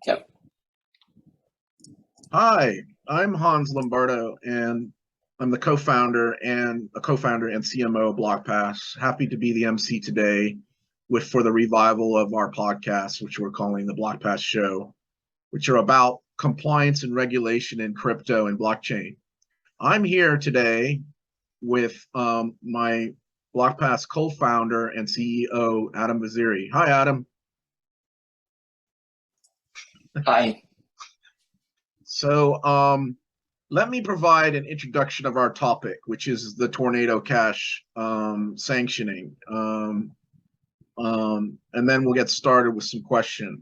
Yep. Hi, I'm Hans Lombardo, and I'm the co-founder and CMO of Blockpass. Happy to be the MC today for the revival of our podcast, which we're calling the Blockpass Show, which are about compliance and regulation in crypto and blockchain. I'm here today with my Blockpass co-founder and CEO, Adam Vaziri. Hi, Adam. Hi. So let me provide an introduction of our topic, which is the Tornado Cash sanctioning. And then we'll get started with some questions.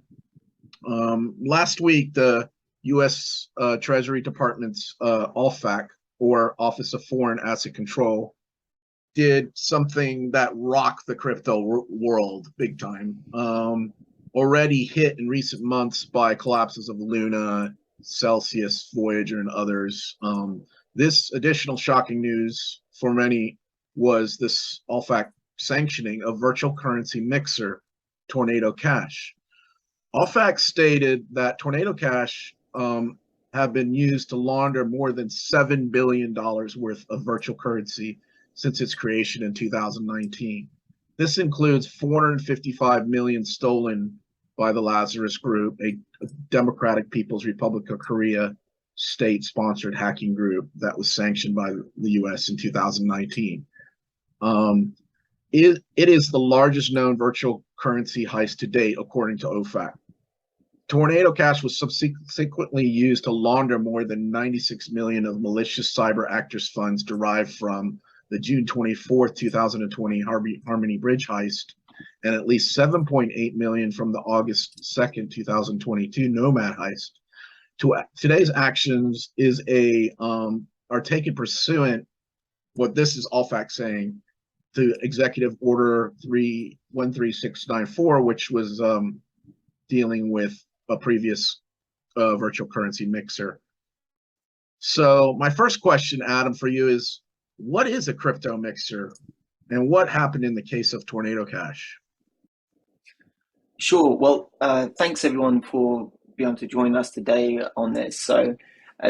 Last week, the U.S. Treasury Department's OFAC, or Office of Foreign Asset Control, did something that rocked the crypto world big time. Already hit in recent months by collapses of Luna, Celsius, Voyager, and others. This additional shocking news for many was this OFAC sanctioning of virtual currency mixer Tornado Cash. OFAC stated that Tornado Cash have been used to launder more than $7 billion worth of virtual currency since its creation in 2019. This includes 455 million stolen by the Lazarus Group, a Democratic People's Republic of Korea state-sponsored hacking group that was sanctioned by the U.S. in 2019. It is the largest known virtual currency heist to date, according to OFAC. Tornado Cash was subsequently used to launder more than 96 million of malicious cyber actors' funds derived from the June 24th, 2020 Harmony Bridge heist, and at least 7.8 million from the August 2nd, 2022 Nomad heist. Today's actions are taken pursuant, what this is OFAC saying, to Executive Order 13694, which was dealing with a previous virtual currency mixer. So my first question, Adam, for you is, what is a crypto mixer, and what happened in the case of Tornado Cash? Sure. Well, thanks everyone for being able to join us today on this. So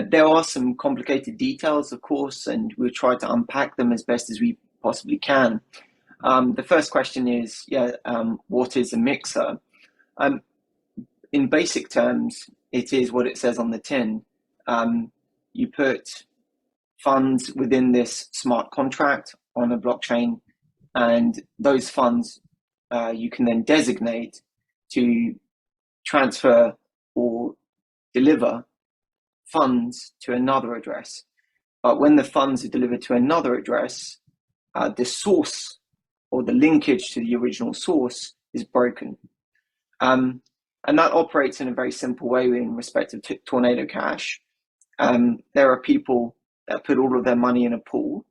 there are some complicated details, of course, and we'll try to unpack them as best as we possibly can. The first question is, what is a mixer? In basic terms, it is what it says on the tin. You put funds within this smart contract on a blockchain, and those funds you can then designate to transfer or deliver funds to another address. But when the funds are delivered to another address, the source or the linkage to the original source is broken. And that operates in a very simple way in respect of Tornado Cash. There are people that put all of their money in a pool.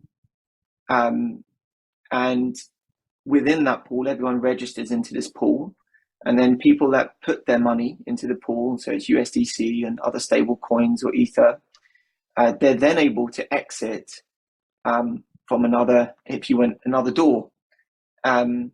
And within that pool, everyone registers into this pool. And then people that put their money into the pool, so it's USDC and other stable coins or Ether, they're then able to exit from another door. And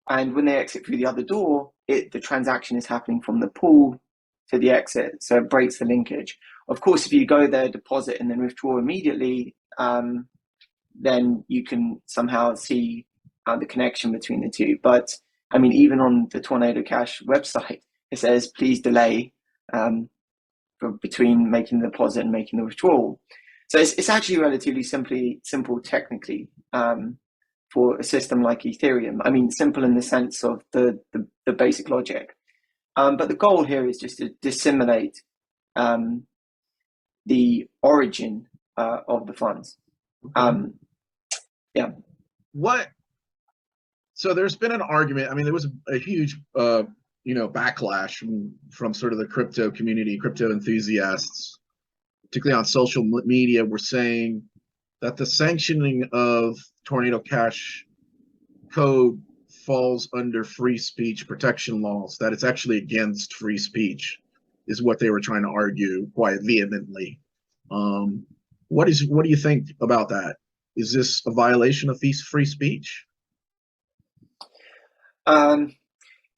when they exit through the other door, the transaction is happening from the pool to the exit, so it breaks the linkage. Of course, if you go there, deposit, and then withdraw immediately, then you can somehow see the connection between the two. But I mean, even on the Tornado Cash website, it says, please delay between making the deposit and making the withdrawal. So it's actually relatively simple technically for a system like Ethereum. I mean, simple in the sense of the basic logic. But the goal here is just to disseminate the origin of the funds. So there's been an argument. I mean, there was a huge, backlash from sort of the crypto community, crypto enthusiasts, particularly on social media, were saying that the sanctioning of Tornado Cash code falls under free speech protection laws, that it's actually against free speech, is what they were trying to argue quite vehemently. What do you think about that? Is this a violation of free speech?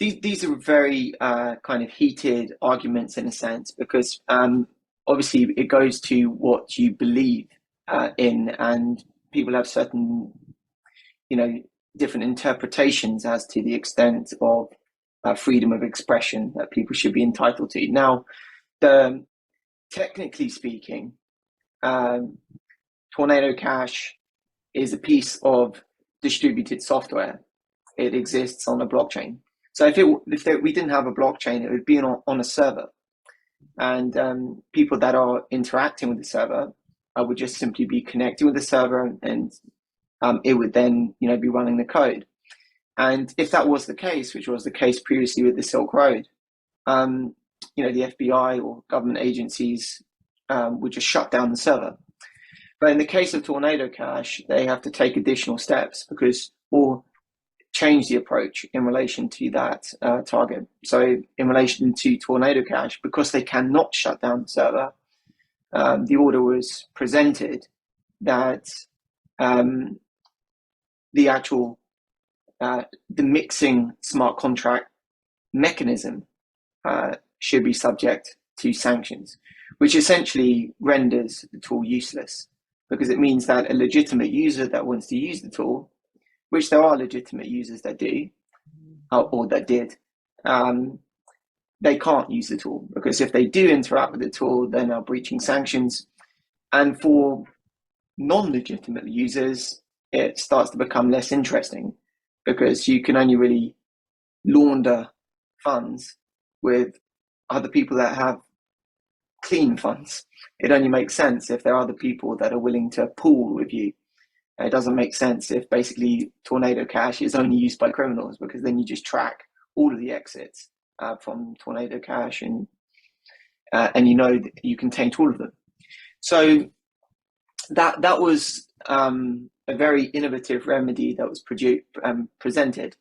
these are very kind of heated arguments in a sense, because obviously it goes to what you believe in, and people have certain, different interpretations as to the extent of freedom of expression that people should be entitled to. Now, technically speaking, Tornado Cash is a piece of distributed software. It exists on a blockchain. So if we didn't have a blockchain, it would be on a server, and people that are interacting with the server would just simply be connecting with the server, and it would then be running the code. And if that was the case, which was the case previously with the Silk Road, the FBI or government agencies would just shut down the server. But in the case of Tornado Cash, they have to take additional steps or change the approach in relation to that target. So in relation to Tornado Cash, because they cannot shut down the server, the order was presented that the actual the mixing smart contract mechanism should be subject to sanctions, which essentially renders the tool useless, because it means that a legitimate user that wants to use the tool, which there are legitimate users that do, or that did, they can't use the tool, because if they do interact with the tool, they're now breaching sanctions. And for non-legitimate users, it starts to become less interesting, because you can only really launder funds with other people that have clean funds. It only makes sense if there are other people that are willing to pool with you. It doesn't make sense if basically Tornado Cash is only used by criminals, because then you just track all of the exits from Tornado Cash, and that you can taint all of them. So that was a very innovative remedy that was presented.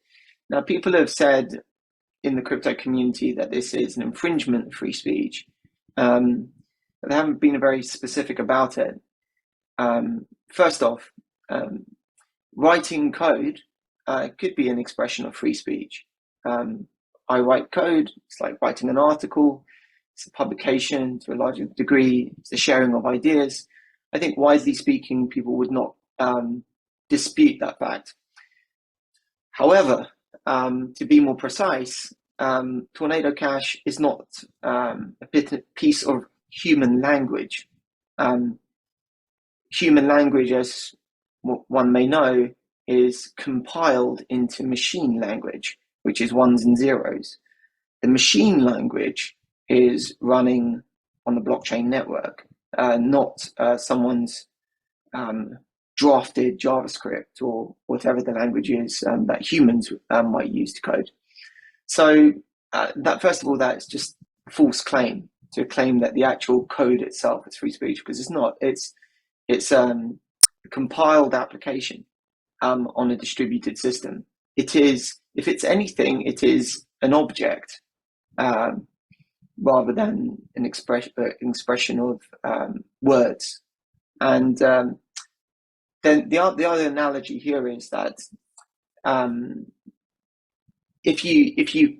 Now, people have said in the crypto community that this is an infringement of free speech, but they haven't been very specific about it. First off, writing code could be an expression of free speech. I write code, it's like writing an article, it's a publication to a larger degree, it's the sharing of ideas. I think, widely speaking, people would not dispute that fact. However, to be more precise, Tornado Cash is not a piece of human language. Human language, as one may know, is compiled into machine language, which is ones and zeros. The machine language is running on the blockchain network, not someone's drafted JavaScript or whatever the language is that humans might use to code. So that, first of all, that's just a false claim to claim that the actual code itself is free speech, because it's not. It's a compiled application on a distributed system. It is, if it's anything, it is an object rather than an expression of words. And then the other analogy here is that if you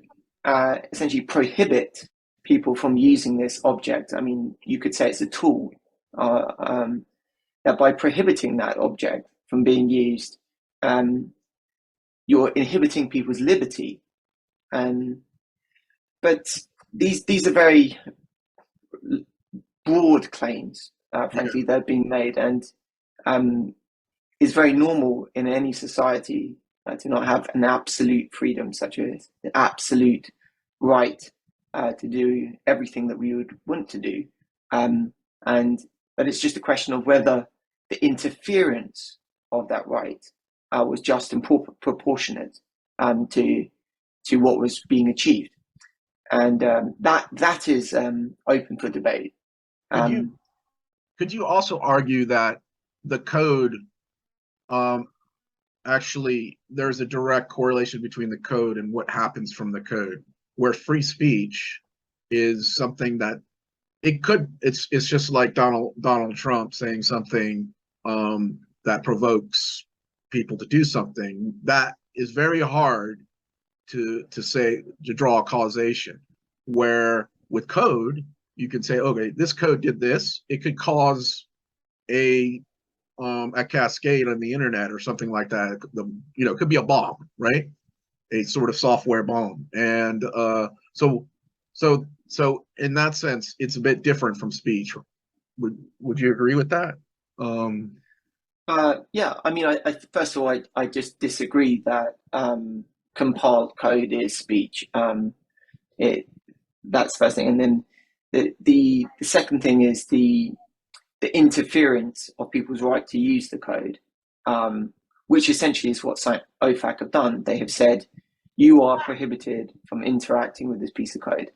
essentially prohibit people from using this object, I mean, you could say it's a tool, that by prohibiting that object from being used, you're inhibiting people's liberty. But these are very broad claims, frankly, that are being made, and is very normal in any society to not have an absolute freedom, such as the absolute right to do everything that we would want to do. But it's just a question of whether the interference of that right was just and proportionate to what was being achieved. And that is open for debate. Could you also argue that the code, actually, there's a direct correlation between the code and what happens from the code, where free speech is something that it's just like Donald Trump saying something that provokes people to do something that is very hard to draw a causation, where with code you can say, okay, this code did this. It could cause a cascade on the internet or something like that. It could be a bomb, right? A sort of software bomb. And so in that sense, it's a bit different from speech. Would you agree with that? Yeah, I mean, first of all, I just disagree that compiled code is speech. That's the first thing, and then the second thing is the interference of people's right to use the code, which essentially is what OFAC have done. They have said you are prohibited from interacting with this piece of code.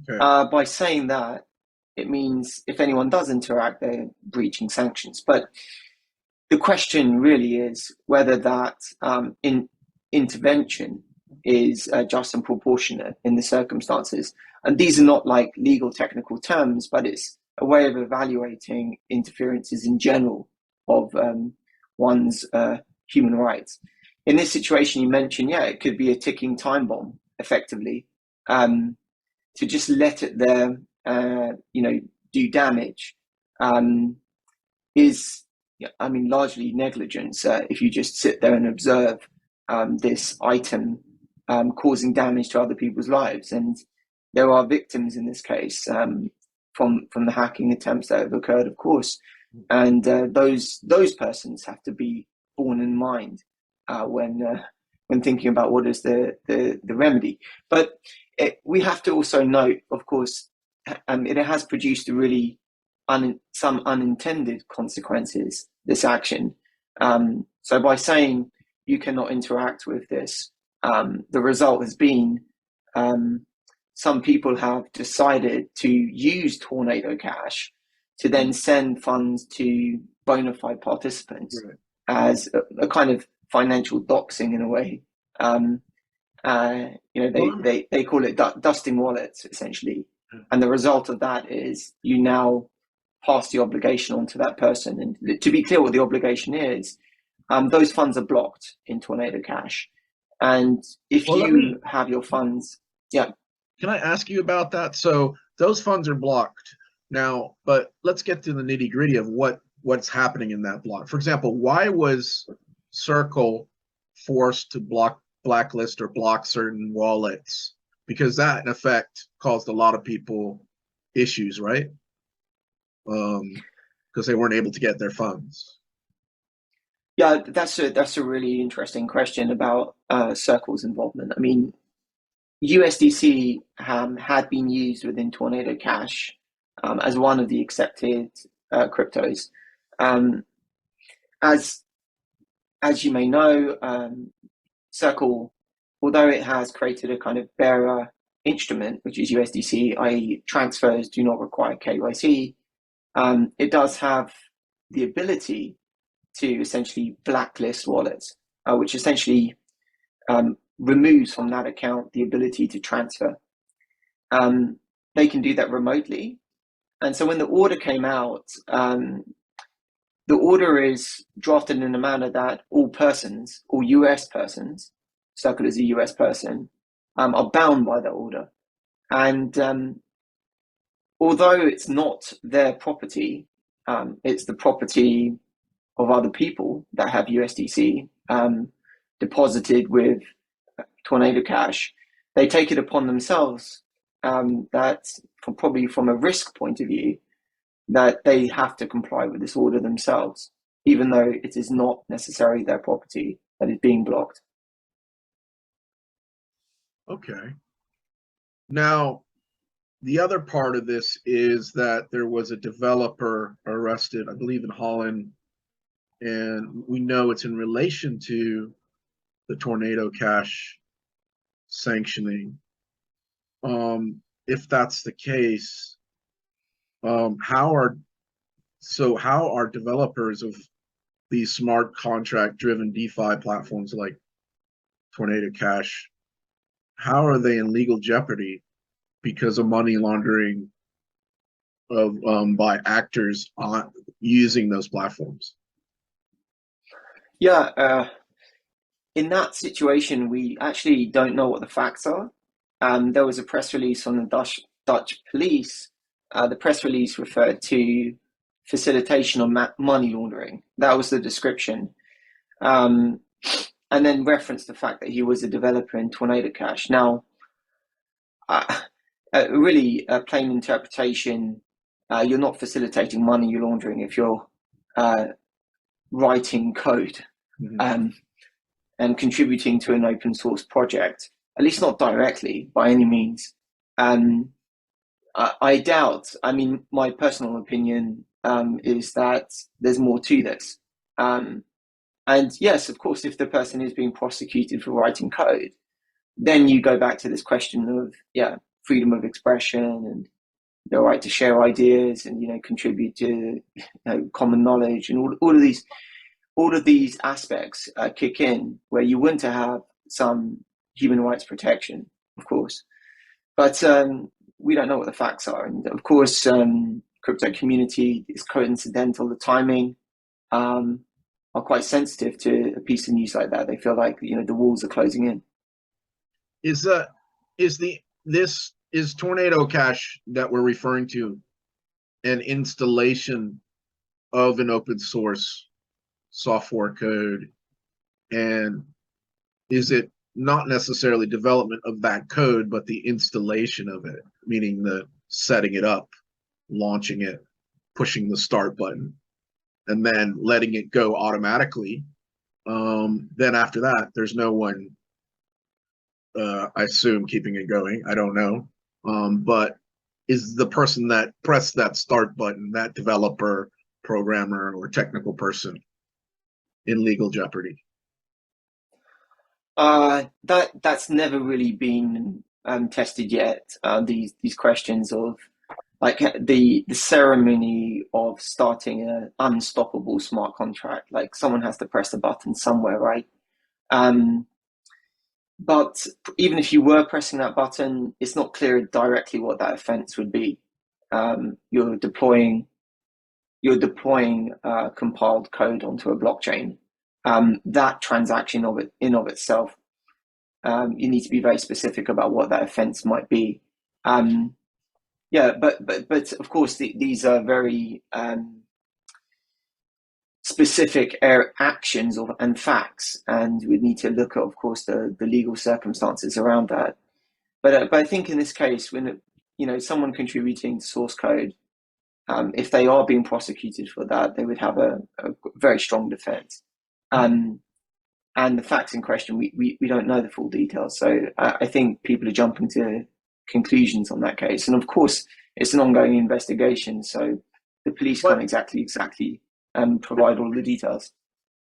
Okay. By saying that, it means if anyone does interact, they're breaching sanctions. But the question really is whether that intervention is just and proportionate in the circumstances. And these are not like legal technical terms, but it's a way of evaluating interferences in general of one's human rights. In this situation you mentioned, yeah, it could be a ticking time bomb, effectively. To just let it there, do damage is, I mean, largely negligence. If you just sit there and observe this item causing damage to other people's lives, and there are victims in this case from the hacking attempts that have occurred, of course, and those persons have to be borne in mind when thinking about what is the remedy. But we have to also note, of course, it has produced a really some unintended consequences, this action. So by saying you cannot interact with this, the result has been some people have decided to use Tornado Cash to then send funds to bona fide participants, right, as a kind of financial doxing in a way. They call it dusting wallets, essentially. And the result of that is you now pass the obligation on to that person. And to be clear what the obligation is, those funds are blocked in Tornado Cash. And if you have your funds, yeah. Can I ask you about that? So those funds are blocked now, but let's get to the nitty gritty of what's happening in that block. For example, why was Circle forced to blacklist or block certain wallets? Because that in effect caused a lot of people issues, right? Because they weren't able to get their funds. Yeah, that's a really interesting question about Circle's involvement. I mean, USDC had been used within Tornado Cash as one of the accepted cryptos. As you may know, Circle, although it has created a kind of bearer instrument, which is USDC, i.e. transfers do not require KYC, it does have the ability to essentially blacklist wallets, which essentially removes from that account the ability to transfer. They can do that remotely. And so when the order came out, the order is drafted in a manner that all persons, all US persons, Circle is a US person, are bound by that order. And although it's not their property, it's the property of other people that have USDC deposited with Tornado Cash, they take it upon themselves that, probably from a risk point of view, that they have to comply with this order themselves, even though it is not necessarily their property that is being blocked. Okay. Now, the other part of this is that there was a developer arrested, I believe in Holland, and we know it's in relation to the Tornado Cash sanctioning. If that's the case, how are developers of these smart contract driven DeFi platforms like Tornado Cash, how are they in legal jeopardy because of money laundering of by actors using those platforms? Yeah, in that situation, we actually don't know what the facts are. There was a press release on the Dutch police. The press release referred to facilitation of money laundering. That was the description. Um, and then referenced the fact that he was a developer in Tornado Cash. Now, uh, really, a plain interpretation, you're not facilitating money laundering if you're uh, writing code. Um, and contributing to an open source project, at least not directly by any means. I doubt, I mean, my personal opinion is that there's more to this. And yes, of course, if the person is being prosecuted for writing code, then you go back to this question of, yeah, freedom of expression and the right to share ideas and, contribute to common knowledge and all of these aspects kick in where you want to have some human rights protection, of course. But we don't know what the facts are. And of course, crypto community is coincidental. The timing are quite sensitive to a piece of news like that. They feel like, the walls are closing in. Is Tornado Cash that we're referring to an installation of an open source software code, and is it not necessarily development of that code but the installation of it, meaning the setting it up, launching it, pushing the start button, and then letting it go automatically? Then after that there's no one, I assume, keeping it going. I don't know, but is the person that pressed that start button, that developer, programmer, or technical person, in legal jeopardy? That's never really been tested yet. These questions of like the ceremony of starting an unstoppable smart contract. Like someone has to press a button somewhere, right? But even if you were pressing that button, it's not clear directly what that offense would be. You're deploying compiled code onto a blockchain. That transaction of itself, you need to be very specific about what that offense might be. Yeah, but of course these are very specific actions and facts, and we need to look at, of course, the legal circumstances around that. But I think in this case, when someone contributing to source code, if they are being prosecuted for that, they would have a very strong defense. And the facts in question, we don't know the full details. So I think people are jumping to conclusions on that case. And of course, it's an ongoing investigation. So the police can't exactly provide all the details.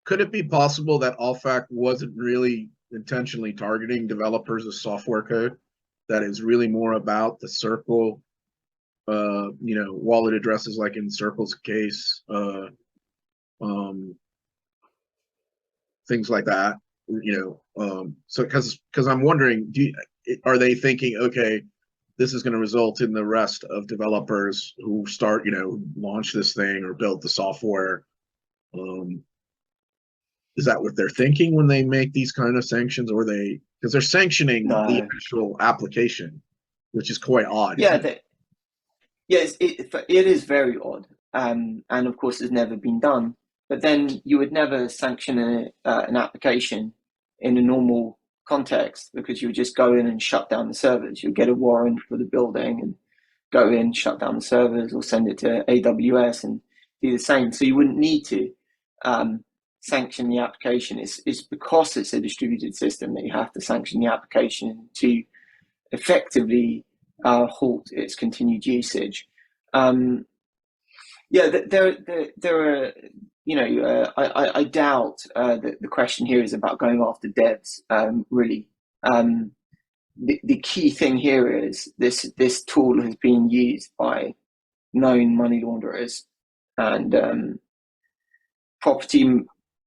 Could it be possible that Allfac wasn't really intentionally targeting developers of software code? That is really more about the Circle, wallet addresses, like in Circle's case, things like that. So because I'm wondering, are they thinking, okay, this is going to result in the rest of developers who start, launch this thing or build the software? Is that what they're thinking when they make these kind of sanctions, or because they're sanctioning the actual application, which is quite odd. Yeah, yes, it is very odd, and of course, it's never been done. But then you would never sanction an application in a normal context, because you would just go in and shut down the servers. You'd get a warrant for the building and go in, shut down the servers, or send it to AWS and do the same. So you wouldn't need to sanction the application. It's because it's a distributed system that you have to sanction the application to effectively halt its continued usage. There are. I doubt that the question here is about going after devs. Really, the key thing here is this tool has been used by known money launderers, and property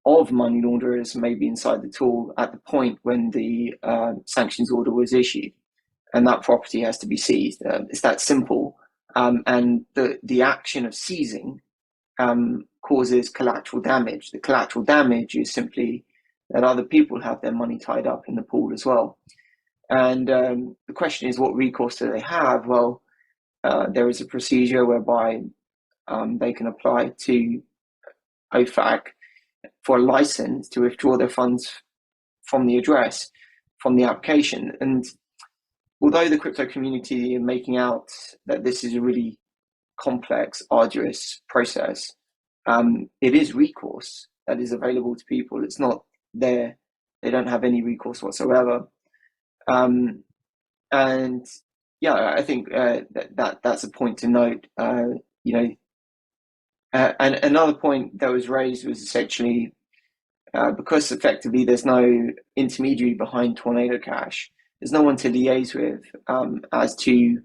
of money launderers may be inside the tool at the point when the sanctions order was issued, and that property has to be seized. It's that simple. And the action of seizing causes collateral damage. The collateral damage is simply that other people have their money tied up in the pool as well. And the question is, what recourse do they have? Well, there is a procedure whereby they can apply to OFAC for a license to withdraw their funds from the address, from the application. And although the crypto community are making out that this is a really complex, arduous process, it is recourse that is available to people. It's not there. They don't have any recourse whatsoever. And yeah, I think that's a point to note. And another point that was raised was essentially because effectively there's no intermediary behind Tornado Cash, there's no one to liaise with as to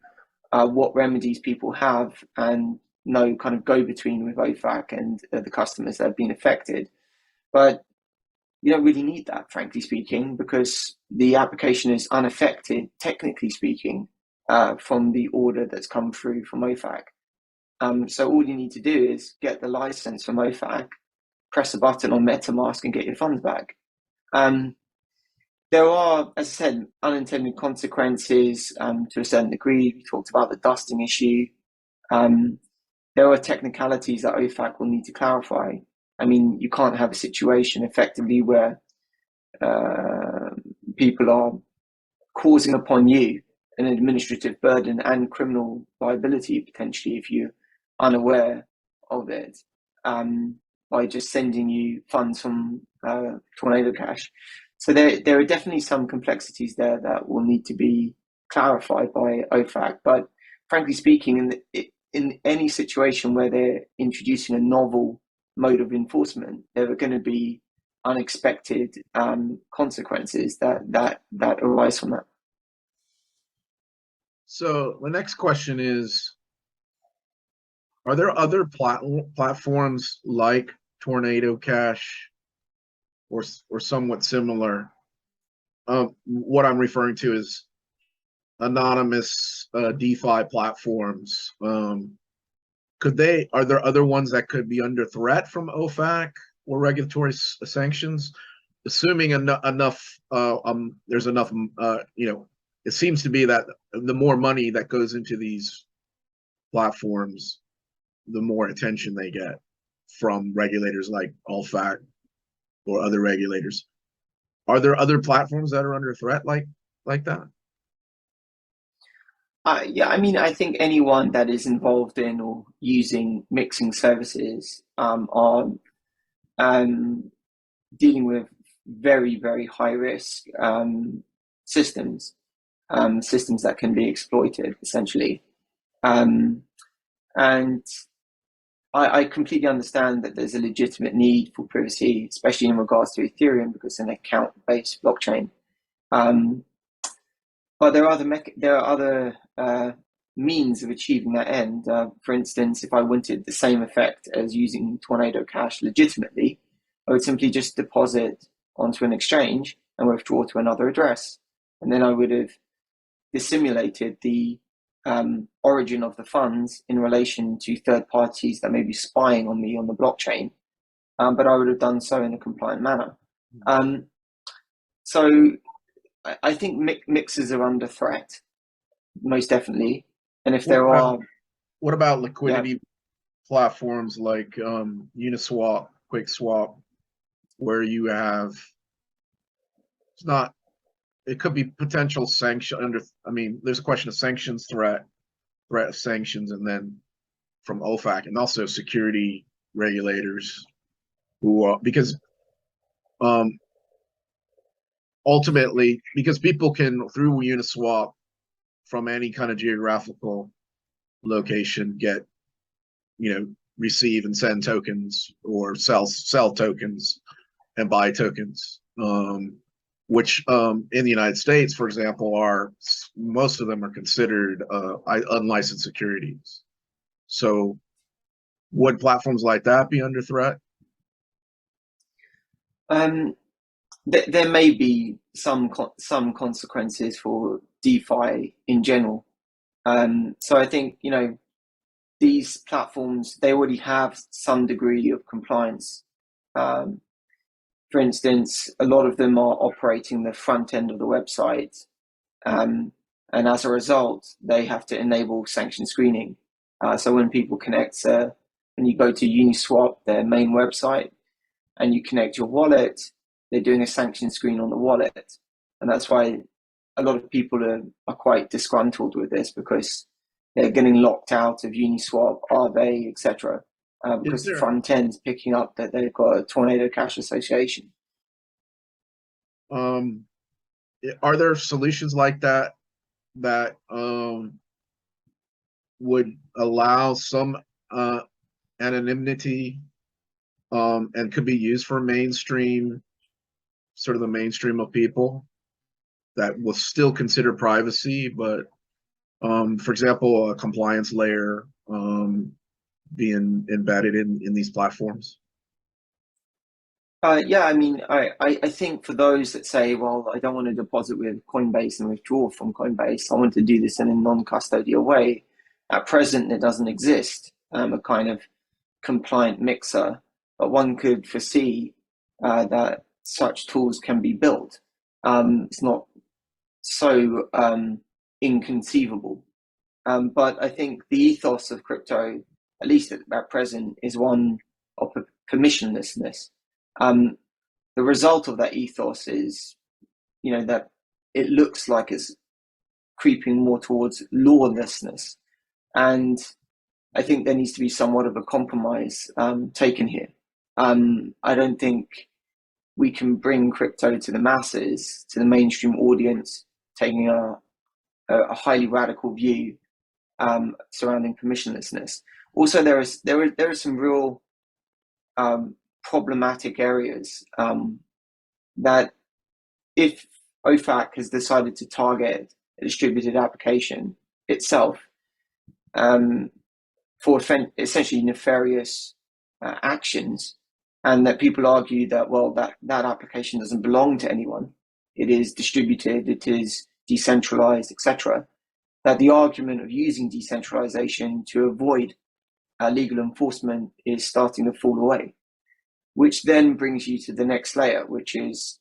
what remedies people have, and no kind of go-between with OFAC and the customers that have been affected. But you don't really need that, frankly speaking, because the application is unaffected, technically speaking, from the order that's come through from OFAC. So all you need to do is get the license from OFAC, press a button on MetaMask, and get your funds back. There are, as I said, unintended consequences to a certain degree. We talked about the dusting issue. There are technicalities that OFAC will need to clarify. I mean, you can't have a situation effectively where people are causing upon you an administrative burden and criminal liability potentially if you're unaware of it, by just sending you funds from Tornado Cash. So there are definitely some complexities there that will need to be clarified by OFAC. But frankly speaking, in any situation where they're introducing a novel mode of enforcement, there are going to be unexpected consequences that arise from that. So the next question is, are there other platforms like Tornado Cash or somewhat similar? What I'm referring to is anonymous DeFi platforms. Are there other ones that could be under threat from OFAC or regulatory sanctions? Assuming enough, there's enough, it seems to be that the more money that goes into these platforms, the more attention they get from regulators like OFAC or other regulators. Are there other platforms that are under threat like that? Yeah, I mean, I think anyone that is involved in or using mixing services are dealing with very, very high risk systems that can be exploited, essentially. And I completely understand that there's a legitimate need for privacy, especially in regards to Ethereum, because it's an account-based blockchain. But there are other means of achieving that end. For instance, if I wanted the same effect as using Tornado Cash legitimately, I would simply just deposit onto an exchange and withdraw to another address. And then I would have dissimulated the origin of the funds in relation to third parties that may be spying on me on the blockchain. But I would have done so in a compliant manner. So I think mixers are under threat, most definitely. And if there are... What about liquidity platforms like Uniswap, QuickSwap, where you have, it could be potential sanction there's a question of sanctions, threat of sanctions, and then from OFAC and also security regulators because ultimately, because people can, through Uniswap, from any kind of geographical location, get, receive and send tokens or sell tokens and buy tokens, which in the United States, for example, most of them are considered unlicensed securities. So would platforms like that be under threat? There may be some consequences for DeFi in general. So I think, these platforms, they already have some degree of compliance For instance, a lot of them are operating the front end of the website, and as a result, they have to enable sanction screening. So when people connect, when you go to Uniswap, their main website, and you connect your wallet, they're doing a sanction screen on the wallet. And that's why a lot of people are quite disgruntled with this, because they're getting locked out of Uniswap, Aave, etc. Because the front end's picking up that they've got a Tornado Cash association. Are there solutions like that would allow some anonymity and could be used for sort of the mainstream of people that will still consider privacy, but for example, a compliance layer being embedded in these platforms? Yeah, I mean, I think for those that say, well, I don't want to deposit with Coinbase and withdraw from Coinbase, I want to do this in a non-custodial way. At present, it doesn't exist, a kind of compliant mixer, but one could foresee that such tools can be built. It's not so inconceivable. But I think the ethos of crypto, at least at present, is one of permissionlessness. The result of that ethos is, that it looks like it's creeping more towards lawlessness. And I think there needs to be somewhat of a compromise taken here. I don't think we can bring crypto to the masses, to the mainstream audience, taking a highly radical view surrounding permissionlessness. Also, there are some real problematic areas that, if OFAC has decided to target a distributed application itself for essentially nefarious actions, and that people argue that, well, that application doesn't belong to anyone, it is distributed, it is decentralized, etc., that the argument of using decentralization to avoid legal enforcement is starting to fall away, which then brings you to the next layer, which is,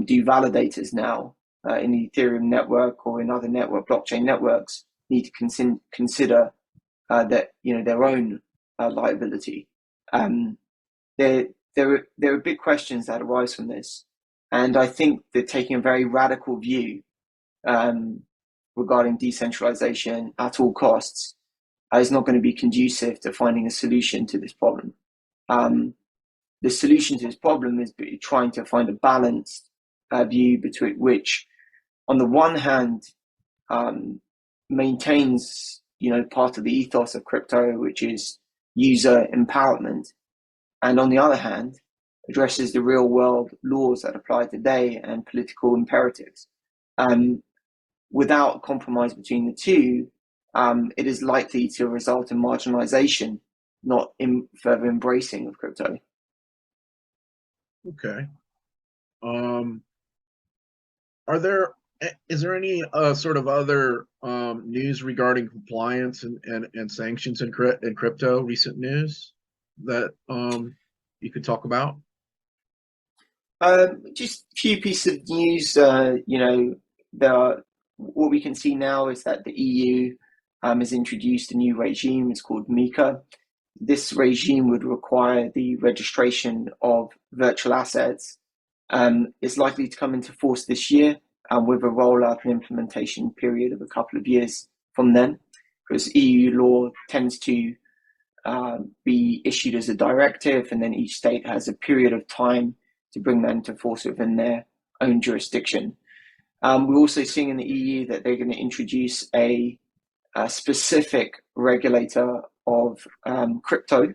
do validators now in the Ethereum network or in other blockchain networks need to consider that their own liability? There are big questions that arise from this, and I think that taking a very radical view regarding decentralization at all costs is not going to be conducive to finding a solution to this problem. The solution to this problem is trying to find a balanced view between which, on the one hand, maintains part of the ethos of crypto, which is user empowerment, and on the other hand, addresses the real world laws that apply today and political imperatives. Without compromise between the two, it is likely to result in marginalization, not in further embracing of crypto. Okay. Is there any sort of other news regarding compliance and sanctions in crypto, recent news that you could talk about? Just a few pieces of news. What we can see now is that the EU has introduced a new regime. It's called MiCA. This regime would require the registration of virtual assets. It's likely to come into force this year, with a rollout and implementation period of a couple of years from then, because EU law tends to be issued as a directive, and then each state has a period of time to bring that into force within their own jurisdiction. We're also seeing in the EU that they're going to introduce a specific regulator of crypto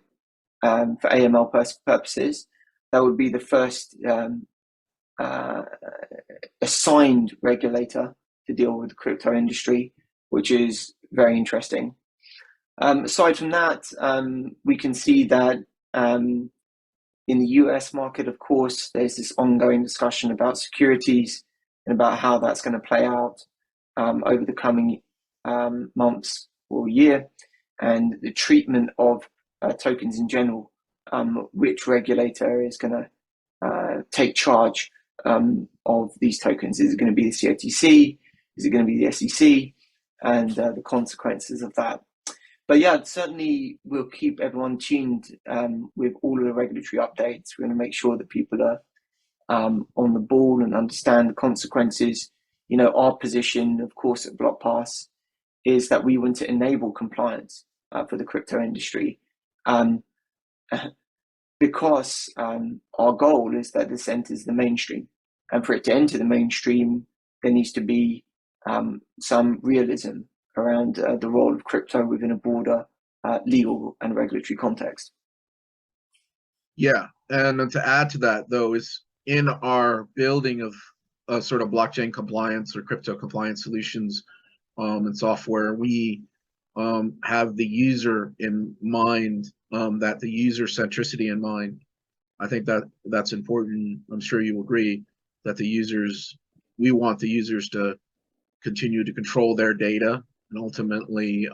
for AML purposes. That would be the first assigned regulator to deal with the crypto industry, which is very interesting. Aside from that, we can see that in the US market, of course, there's this ongoing discussion about securities and about how that's going to play out over the coming months or year, and the treatment of tokens in general, which regulator is going to take charge of these tokens. Is it going to be the COTC? Is it going to be the SEC? And the consequences of that. But yeah, certainly we'll keep everyone tuned with all of the regulatory updates. We're going to make sure that people are on the ball and understand the consequences. You know, our position, of course, at Blockpass is that we want to enable compliance for the crypto industry, because our goal is that this enters the mainstream. And for it to enter the mainstream, there needs to be some realism around the role of crypto within a broader legal and regulatory context. Yeah, and to add to that, though, is in our building of sort of blockchain compliance or crypto compliance solutions and software, we have the user in mind, that the user centricity in mind. I think that that's important. I'm sure you agree that we want the users to continue to control their data and ultimately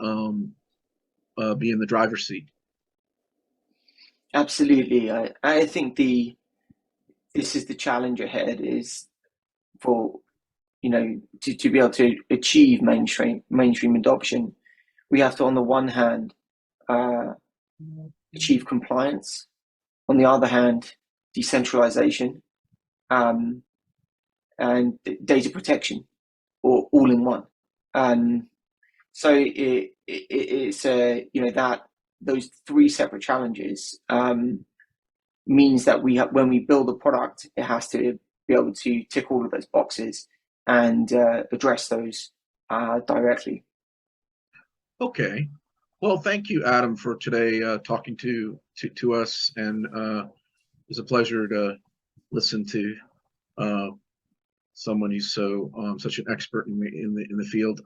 be in the driver's seat. Absolutely. I think this is the challenge ahead, is for, you know, to be able to achieve mainstream adoption. We have to, on the one hand, achieve compliance. On the other hand, decentralization and data protection, or all in one. So it's you know, that those three separate challenges means that when we build a product, it has to be able to tick all of those boxes and address those directly. Okay. Well, thank you, Adam, for today talking to us, and it's a pleasure to listen to someone who's such an expert in the field.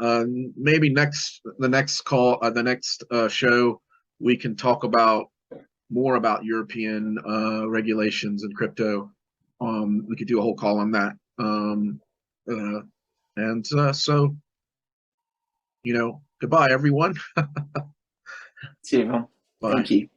Maybe the next show, we can talk about more about European regulations and crypto. We could do a whole call on that. So, you know, goodbye, everyone. See you, everyone. Bye. Thank you.